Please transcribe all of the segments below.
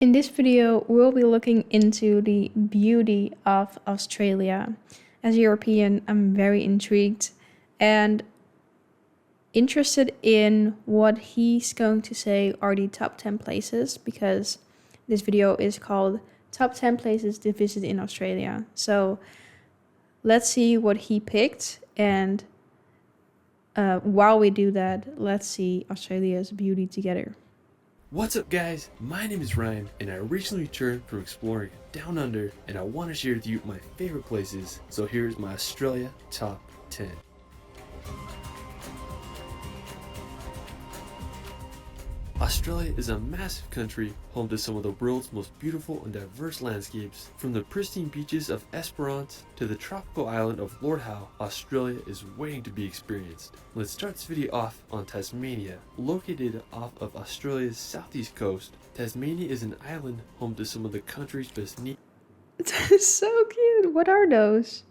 In this video, we'll be looking into the beauty of Australia. As a European, I'm very intrigued and interested in what he's going to say are the top 10 places, because this video is called Top 10 Places to Visit in Australia. So let's see what he picked, and while we do that, let's see Australia's beauty together. What's up guys, my name is Ryan and I recently returned from exploring down under and I want to share with you my favorite places, so here's my Australia top 10. Australia is a massive country home to some of the world's most beautiful and diverse landscapes. From the pristine beaches of Esperance to the tropical island of Lord Howe, Australia is waiting to be experienced. Let's start this video off on Tasmania. Located off of Australia's southeast coast, Tasmania is an island home to some of the country's best That is so cute. What are those?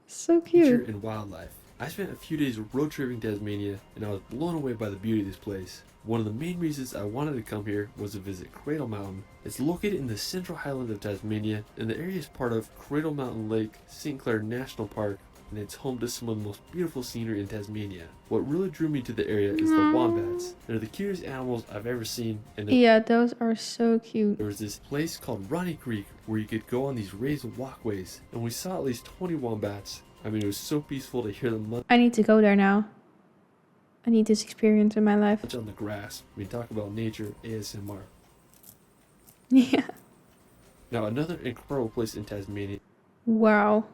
So nature cute. and wildlife. I spent a few days road tripping Tasmania and I was blown away by the beauty of this place. One of the main reasons I wanted to come here was to visit Cradle Mountain. It's located in the central highlands of Tasmania, and the area is part of Cradle Mountain Lake St. Clair National Park, and it's home to some of the most beautiful scenery in Tasmania. What really drew me to the area is the wombats. They're the cutest animals I've ever seen, and Yeah, those are so cute. there was this place called Ronnie Creek where you could go on these raised walkways, and we saw at least 20 wombats. I mean, it was so peaceful to hear them I need to go there now. I need this experience in my life. munch on the grass. We talk about nature, ASMR. Yeah. Now, another incredible place in Tasmania Wow.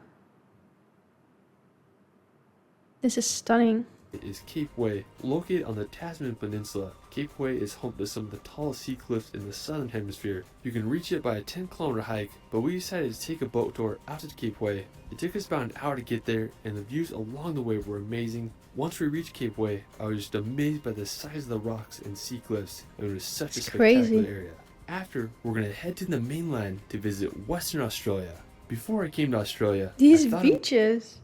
This is stunning. is Cape Way. Located on the Tasman Peninsula, Cape Way is home to some of the tallest sea cliffs in the southern hemisphere. You can reach it by a 10-kilometer hike, but we decided to take a boat tour out to Cape Way. It took us about an hour to get there, and the views along the way were amazing. Once we reached Cape Way, I was just amazed by the size of the rocks and sea cliffs, and it was such a spectacular Crazy. area. After, we're going to head to the mainland to visit Western Australia. Before I came to Australia, These I thought beaches.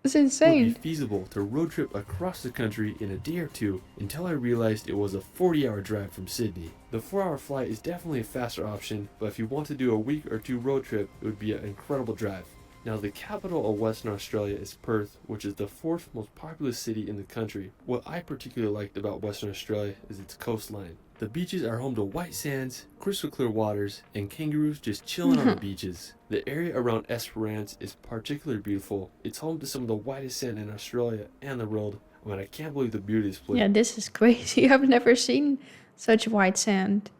It's it would insane. be feasible to road trip across the country in a day or two, until I realized it was a 40-hour drive from Sydney. The 4-hour flight is definitely a faster option, but if you want to do a week or two road trip, it would be an incredible drive. Now, the capital of Western Australia is Perth, which is the 4th most populous city in the country. What I particularly liked about Western Australia is its coastline. The beaches are home to white sands, crystal clear waters, and kangaroos just chilling on the beaches. The area around Esperance is particularly beautiful. It's home to some of the whitest sand in Australia and the world. I mean, I can't believe the beauty of this place. Yeah, this is crazy. I've never seen such white sand.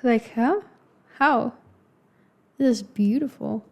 Like, huh? How? This is beautiful.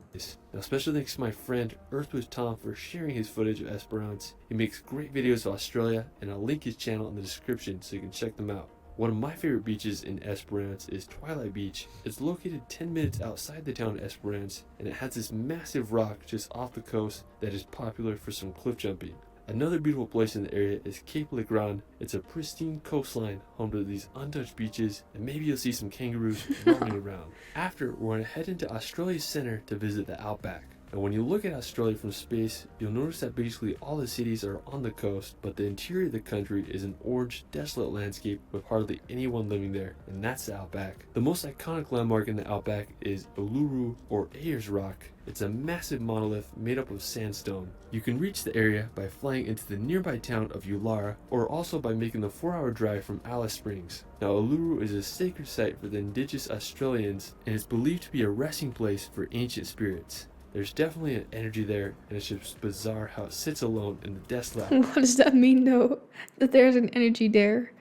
Now, special thanks to my friend Earthwish Tom for sharing his footage of Esperance. He makes great videos of Australia, and I'll link his channel in the description so you can check them out. One of my favorite beaches in Esperance is Twilight Beach. It's located 10 minutes outside the town of Esperance, and it has this massive rock just off the coast that is popular for some cliff jumping. Another beautiful place in the area is Cape Legrand. It's a pristine coastline home to these untouched beaches, and maybe you'll see some kangaroos roaming around. After, we're going to head into Australia's centre to visit the Outback. And when you look at Australia from space, you'll notice that basically all the cities are on the coast, but the interior of the country is an orange, desolate landscape with hardly anyone living there, and that's the Outback. The most iconic landmark in the Outback is Uluru, or Ayers Rock. It's a massive monolith made up of sandstone. You can reach the area by flying into the nearby town of Ulara, or also by making the 4-hour drive from Alice Springs. Now, Uluru is a sacred site for the indigenous Australians, and is believed to be a resting place for ancient spirits. There's definitely an energy there, and it's just bizarre how it sits alone in the desolate. What does that mean, though? That there's an energy there?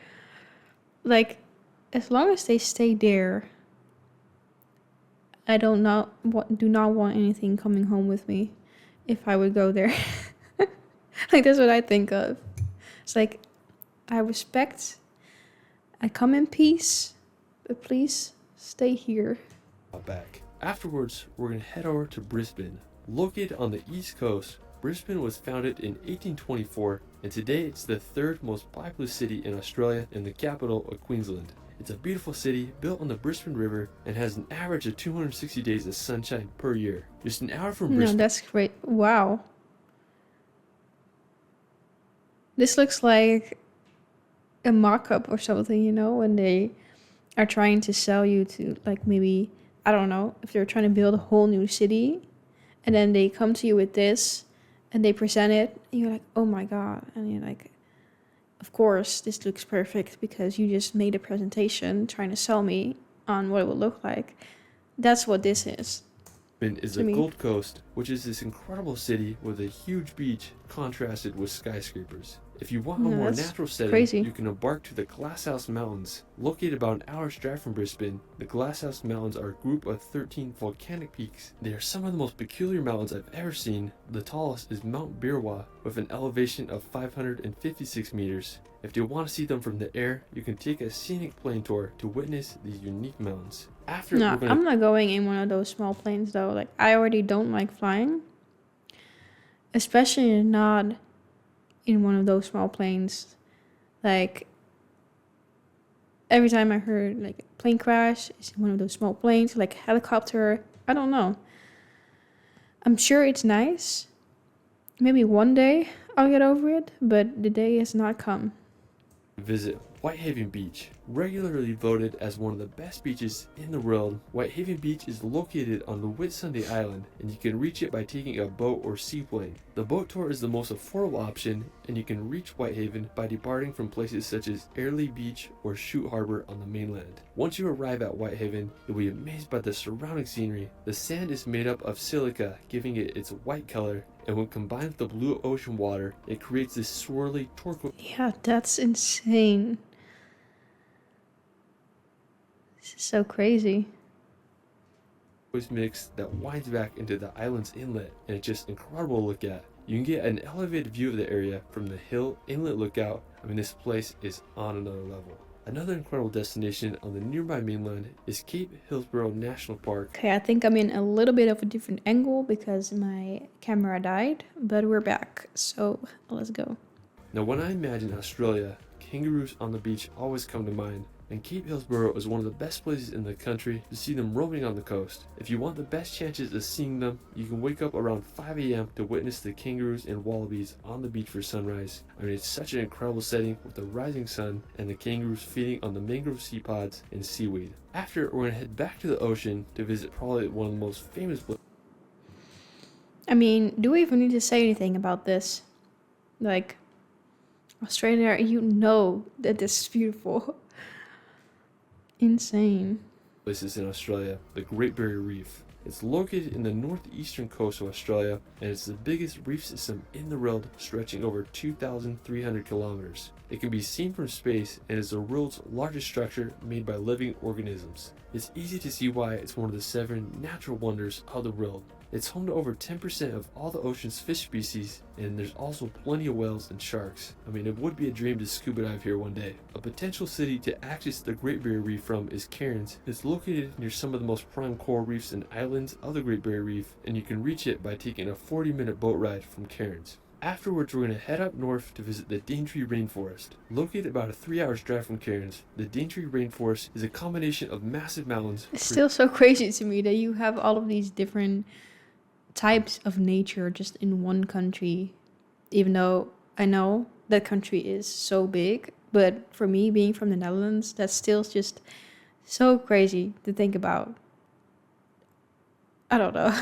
Like, as long as they stay there, I do not want anything coming home with me if I would go there. Like, that's what I think of. It's like, I respect, I come in peace, but please stay here. Back. Afterwards, we're going to head over to Brisbane. Located on the east coast, Brisbane was founded in 1824, and today it's the 3rd most populous city in Australia and the capital of Queensland. It's a beautiful city built on the Brisbane River and has an average of 260 days of sunshine per year. Just an hour from No, Brisbane. that's great. Wow. This looks like a mock-up or something, you know, when they are trying to sell you to, like, maybe, I don't know, if they're trying to build a whole new city, and then they come to you with this and they present it, and you're like, oh my God. And you're like, of course, this looks perfect because you just made a presentation trying to sell me on what it would look like. That's what this is Is to the me. Gold Coast, which is this incredible city with a huge beach contrasted with skyscrapers. If you want a No, more that's natural setting, crazy. you can embark to the Glasshouse Mountains. Located about an hour's drive from Brisbane, the Glasshouse Mountains are a group of 13 volcanic peaks. They are some of the most peculiar mountains I've ever seen. The tallest is Mount Birwa with an elevation of 556 meters. If you want to see them from the air, you can take a scenic plane tour to witness these unique mountains. After we're No, going I'm to not going in one of those small planes though. Like, I already don't like flying, especially not in one of those small planes. Like, every time I heard like a plane crash, it's in one of those small planes, like helicopter. I don't know. I'm sure it's nice. Maybe one day I'll get over it, but the day has not come. visit Whitehaven Beach. Regularly voted as one of the best beaches in the world, Whitehaven Beach is located on the Whitsunday Island, and you can reach it by taking a boat or seaplane. The boat tour is the most affordable option, and you can reach Whitehaven by departing from places such as Airlie Beach or Shute Harbor on the mainland. Once you arrive at Whitehaven, you'll be amazed by the surrounding scenery. The sand is made up of silica, giving it its white color, and when combined with the blue ocean water, it creates this swirly turquoise Yeah, that's insane. This is so crazy. mix that winds back into the island's inlet, and it's just incredible to look at. You can get an elevated view of the area from the Hill Inlet Lookout. I mean, this place is on another level. Another incredible destination on the nearby mainland is Cape Hillsborough National Park. Okay, I think I'm in a little bit of a different angle because my camera died, but we're back. So let's go. Now, when I imagine Australia, kangaroos on the beach always come to mind, and Cape Hillsborough is one of the best places in the country to see them roaming on the coast. If you want the best chances of seeing them, you can wake up around 5 a.m. to witness the kangaroos and wallabies on the beach for sunrise. I mean, it's such an incredible setting with the rising sun and the kangaroos feeding on the mangrove sea pods and seaweed. After, we're going to head back to the ocean to visit probably one of the most famous places. I mean, do we even need to say anything about this? Like, Australia, you know that this is beautiful. Insane. Places in Australia, the Great Barrier Reef. It's located in the northeastern coast of Australia, and it's the biggest reef system in the world, stretching over 2,300 kilometers. It can be seen from space and is the world's largest structure made by living organisms. It's easy to see why it's one of the 7 natural wonders of the world. It's home to over 10% of all the ocean's fish species, and there's also plenty of whales and sharks. I mean, it would be a dream to scuba dive here one day. A potential city to access the Great Barrier Reef from is Cairns. It's located near some of the most prime coral reefs and islands of the Great Barrier Reef, and you can reach it by taking a 40-minute boat ride from Cairns. Afterwards, we're going to head up north to visit the Daintree Rainforest. Located about a 3-hour drive from Cairns, the Daintree Rainforest is a combination of massive mountains. It's still so crazy to me that you have all of these different types of nature just in one country, even though I know that country is so big. But for me, being from the Netherlands, that's still just so crazy to think about. I don't know.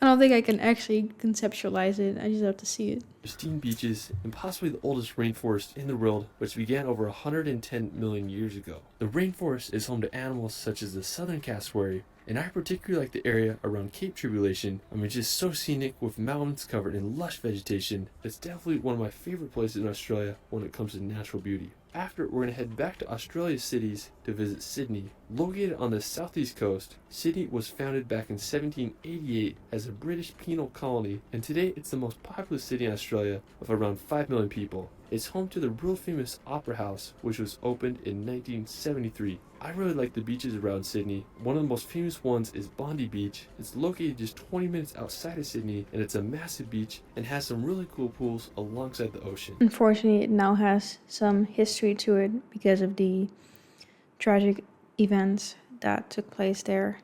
I don't think I can actually conceptualize it. I just have to see it. Pristine beaches, and possibly the oldest rainforest in the world, which began over 110 million years ago. The rainforest is home to animals such as the southern cassowary, and I particularly like the area around Cape Tribulation. I mean, it's just so scenic with mountains covered in lush vegetation. It's definitely one of my favorite places in Australia when it comes to natural beauty. After, we're going to head back to Australia's cities to visit Sydney. Located on the southeast coast, Sydney was founded back in 1788 as a British penal colony, and today it's the most populous city in Australia with around 5 million people. It's home to the world famous Opera House, which was opened in 1973. I really like the beaches around Sydney. One of the most famous ones is Bondi Beach. It's located just 20 minutes outside of Sydney, and it's a massive beach and has some really cool pools alongside the ocean. Unfortunately, it now has some history to it because of the tragic events that took place there.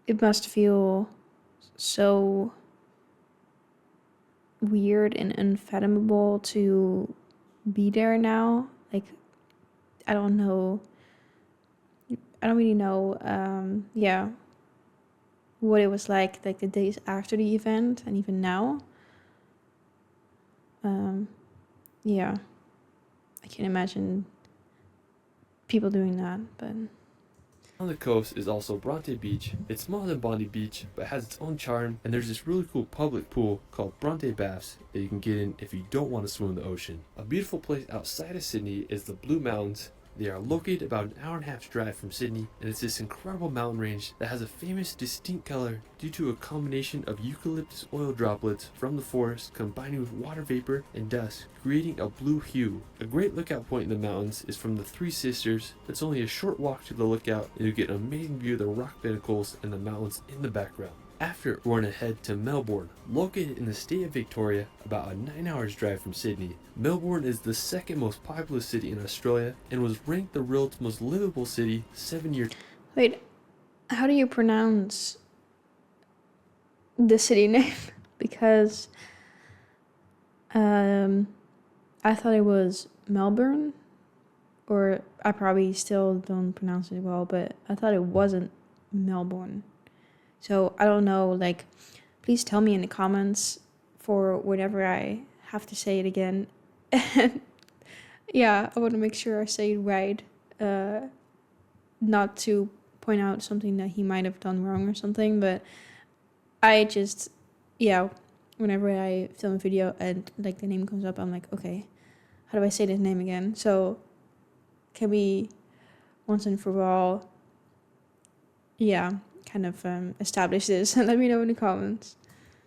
It must feel so weird and unfathomable to be there now like, I don't know. I don't really know, yeah, what it was like the days after the event and even now. Yeah, I can imagine people doing that, but On the coast is also Bronte Beach. It's smaller than Bondi Beach, but has its own charm, and there's this really cool public pool called Bronte Baths that you can get in if you don't want to swim in the ocean. A beautiful place outside of Sydney is the Blue Mountains. They are located about an hour and a half's drive from Sydney, and it's this incredible mountain range that has a famous distinct color due to a combination of eucalyptus oil droplets from the forest combining with water vapor and dust, creating a blue hue. A great lookout point in the mountains is from the Three Sisters. It's only a short walk to the lookout, and you get an amazing view of the rock pinnacles and the mountains in the background. After, we're gonna head to Melbourne. Located in the state of Victoria, about a 9 hours drive from Sydney, Melbourne is the second most populous city in Australia and was ranked the world's most livable city 7 years. wait, how do you pronounce the city name? Because I thought it was Melbourne, or I probably still don't pronounce it well, but I thought it wasn't Melbourne. So I don't know, like, please tell me in the comments for whenever I have to say it again. And yeah, I want to make sure I say it right. Not to point out something that he might have done wrong or something, but I just, yeah, whenever I film a video and like the name comes up, I'm like, okay, how do I say this name again? So can we once and for all, yeah, kind of establish this and let me know in the comments.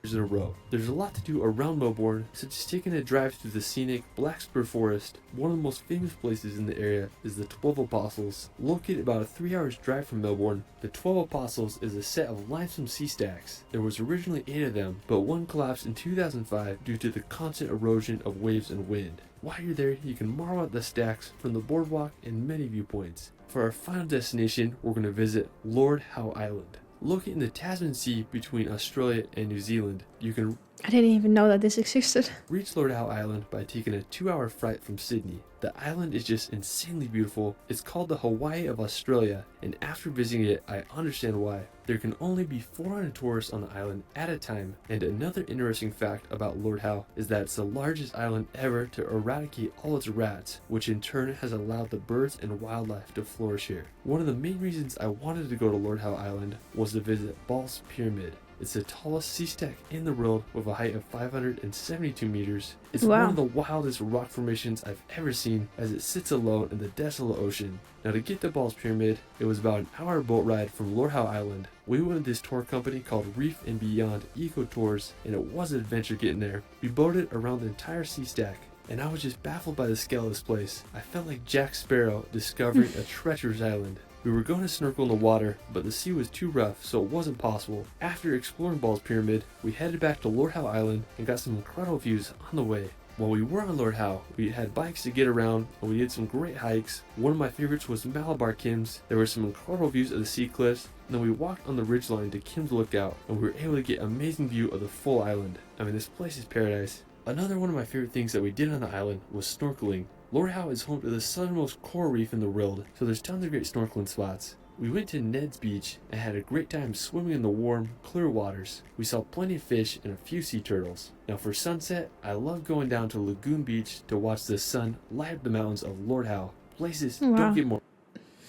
In a row. There's a lot to do around Melbourne, such as taking a drive through the scenic Black Spur Forest. One of the most famous places in the area is the 12 Apostles. Located about a 3 hours drive from Melbourne, the 12 Apostles is a set of limestone sea stacks. There was originally 8 of them, but one collapsed in 2005 due to the constant erosion of waves and wind. While you're there, you can marvel at the stacks from the boardwalk and many viewpoints. For our final destination, we're going to visit Lord Howe Island. Located in the Tasman Sea between Australia and New Zealand, you can I didn't even know that this existed. reach Lord Howe Island by taking a 2-hour flight from Sydney. The island is just insanely beautiful. It's called the Hawaii of Australia, and after visiting it, I understand why. There can only be 400 tourists on the island at a time, and another interesting fact about Lord Howe is that it's the largest island ever to eradicate all its rats, which in turn has allowed the birds and wildlife to flourish here. One of the main reasons I wanted to go to Lord Howe Island was to visit Ball's Pyramid. It's the tallest sea stack in the world with a height of 572 meters. It's Wow. one of the wildest rock formations I've ever seen, as it sits alone in the desolate ocean. Now, to get to Ball's Pyramid, it was about an hour boat ride from Lord Howe Island. We went with this tour company called Reef and Beyond Eco Tours, and it was an adventure getting there. We boated around the entire sea stack, and I was just baffled by the scale of this place. I felt like Jack Sparrow discovering a treacherous island. We were going to snorkel in the water, but the sea was too rough, so it wasn't possible. After exploring Ball's Pyramid, we headed back to Lord Howe Island and got some incredible views on the way. While we were on Lord Howe, we had bikes to get around, and we did some great hikes. One of my favorites was Malabar Kims. There were some incredible views of the sea cliffs, and then we walked on the ridgeline to Kim's Lookout, and we were able to get an amazing view of the full island. I mean, this place is paradise. Another one of my favorite things that we did on the island was snorkeling. Lord Howe is home to the southernmost coral reef in the world, so there's tons of great snorkeling spots. We went to Ned's Beach and had a great time swimming in the warm, clear waters. We saw plenty of fish and a few sea turtles. Now for sunset, I love going down to Lagoon Beach to watch the sun light up the mountains of Lord Howe. Places Wow. don't get more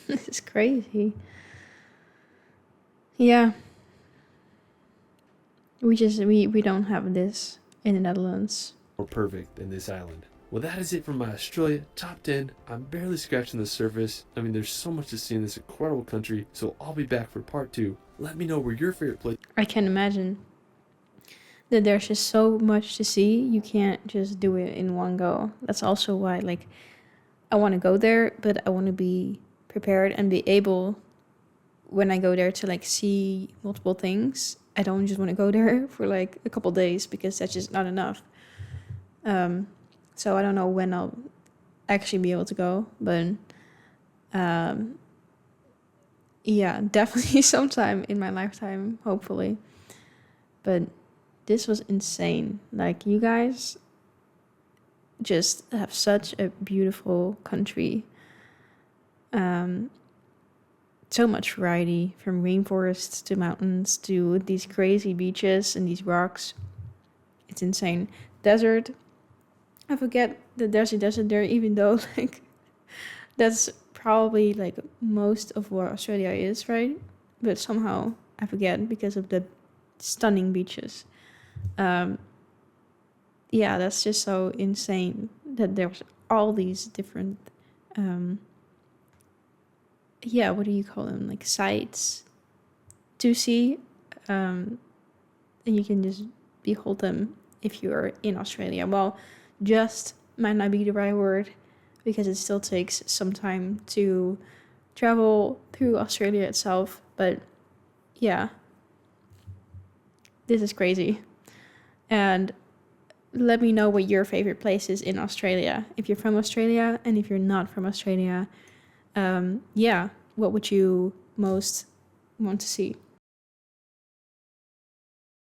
This is crazy. Yeah. We don't have this in the Netherlands. perfect than this island. Well, that is it for my Australia top 10. I'm barely scratching the surface. I mean, there's so much to see in this incredible country, so I'll be back for part 2. Let me know where your favorite place. I can imagine that there's just so much to see. You can't just do it in one go. That's also why, like, I want to go there, but I want to be prepared and be able, when I go there, to like see multiple things. I don't just want to go there for like a couple days, because that's just not enough. So I don't know when I'll actually be able to go, but yeah, definitely sometime in my lifetime, hopefully. But this was insane. Like, you guys just have such a beautiful country. So much variety, from rainforests to mountains to these crazy beaches and these rocks. It's insane. Desert. I forget that there's a desert there, even though like that's probably like most of what Australia is, right? But somehow I forget because of the stunning beaches. Yeah, that's just so insane that there's all these different what do you call them, like sites to see, and you can just behold them if you're in Australia. Well, just might not be the right word, because it still takes some time to travel through Australia itself, but yeah, this is crazy. And let me know what your favorite place is in Australia, if you're from Australia, and if you're not from Australia, what would you most want to see?